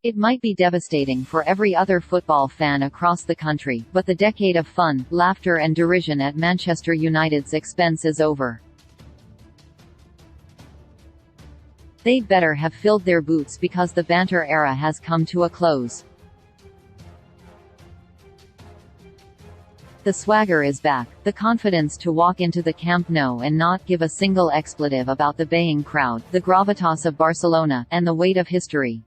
It might be devastating for every other football fan across the country, but the decade of fun, laughter and derision at Manchester United's expense is over. They'd better have filled their boots because the banter era has come to a close. The swagger is back, the confidence to walk into the Camp Nou and not give a single expletive about the baying crowd, the gravitas of Barcelona, and the weight of history.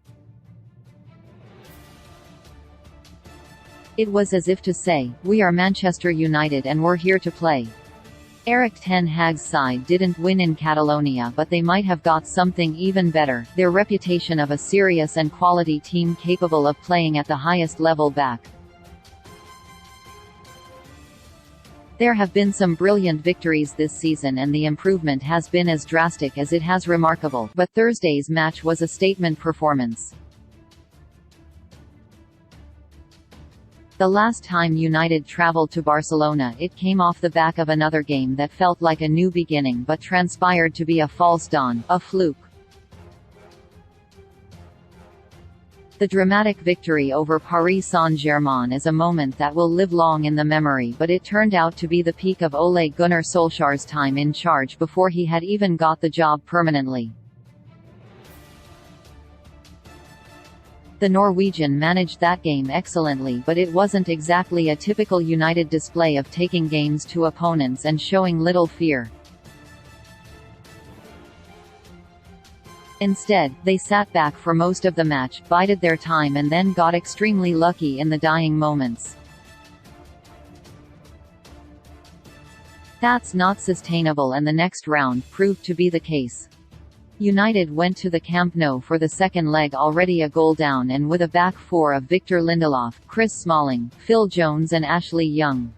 It was as if to say, "We are Manchester United and we're here to play." Erik ten Hag's side didn't win in Catalonia, but they might have got something even better, their reputation of a serious and quality team capable of playing at the highest level back. There have been some brilliant victories this season and the improvement has been as drastic as it has remarkable, but Thursday's match was a statement performance. The last time United travelled to Barcelona, it came off the back of another game that felt like a new beginning but transpired to be a false dawn, a fluke. The dramatic victory over Paris Saint-Germain is a moment that will live long in the memory, but it turned out to be the peak of Ole Gunnar Solskjaer's time in charge before he had even got the job permanently. The Norwegian managed that game excellently, but it wasn't exactly a typical United display of taking games to opponents and showing little fear. Instead, they sat back for most of the match, bided their time and then got extremely lucky in the dying moments. That's not sustainable, and the next round proved to be the case. United went to the Camp Nou for the second leg already a goal down and with a back four of Victor Lindelof, Chris Smalling, Phil Jones and Ashley Young.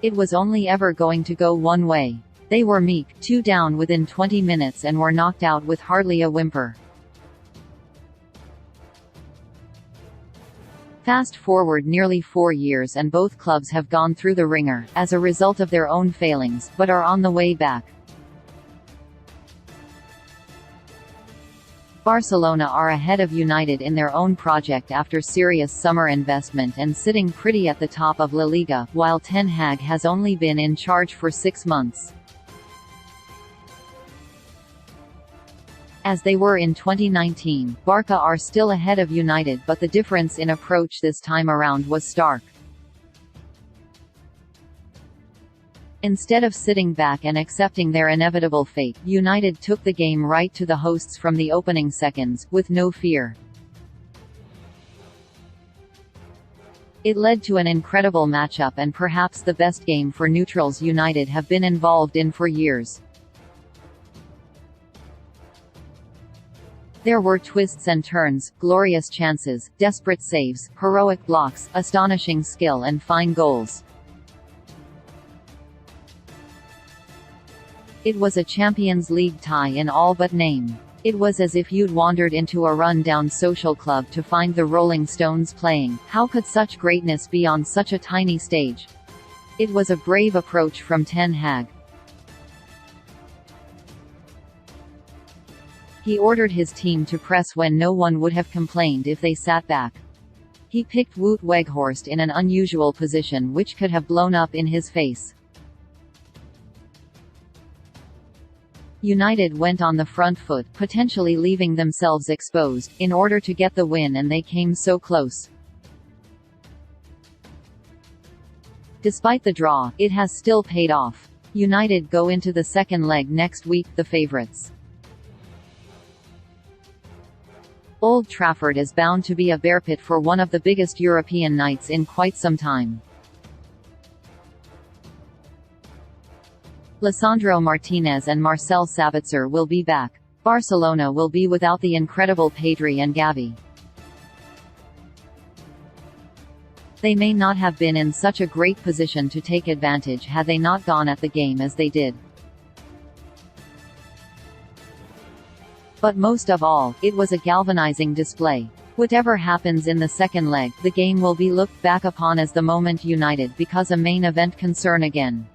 It was only ever going to go one way. They were meek, 2 down within 20 minutes and were knocked out with hardly a whimper. Fast forward nearly 4 years and both clubs have gone through the ringer, as a result of their own failings, but are on the way back. Barcelona are ahead of United in their own project after serious summer investment and sitting pretty at the top of La Liga, while Ten Hag has only been in charge for 6 months. As they were in 2019, Barca are still ahead of United, but the difference in approach this time around was stark. Instead of sitting back and accepting their inevitable fate, United took the game right to the hosts from the opening seconds, with no fear. It led to an incredible matchup and perhaps the best game for neutrals United have been involved in for years. There were twists and turns, glorious chances, desperate saves, heroic blocks, astonishing skill and fine goals. It was a Champions League tie in all but name. It was as if you'd wandered into a run-down social club to find the Rolling Stones playing. How could such greatness be on such a tiny stage? It was a brave approach from Ten Hag. He ordered his team to press when no one would have complained if they sat back. He picked Wout Weghorst in an unusual position which could have blown up in his face. United went on the front foot, potentially leaving themselves exposed, in order to get the win, and they came so close. Despite the draw, it has still paid off. United go into the second leg next week, the favourites. Old Trafford is bound to be a bear pit for one of the biggest European nights in quite some time. Lisandro Martinez and Marcel Sabitzer will be back. Barcelona will be without the incredible Pedri and Gavi. They may not have been in such a great position to take advantage had they not gone at the game as they did. But most of all, it was a galvanizing display. Whatever happens in the second leg, the game will be looked back upon as the moment United because a main event concern again.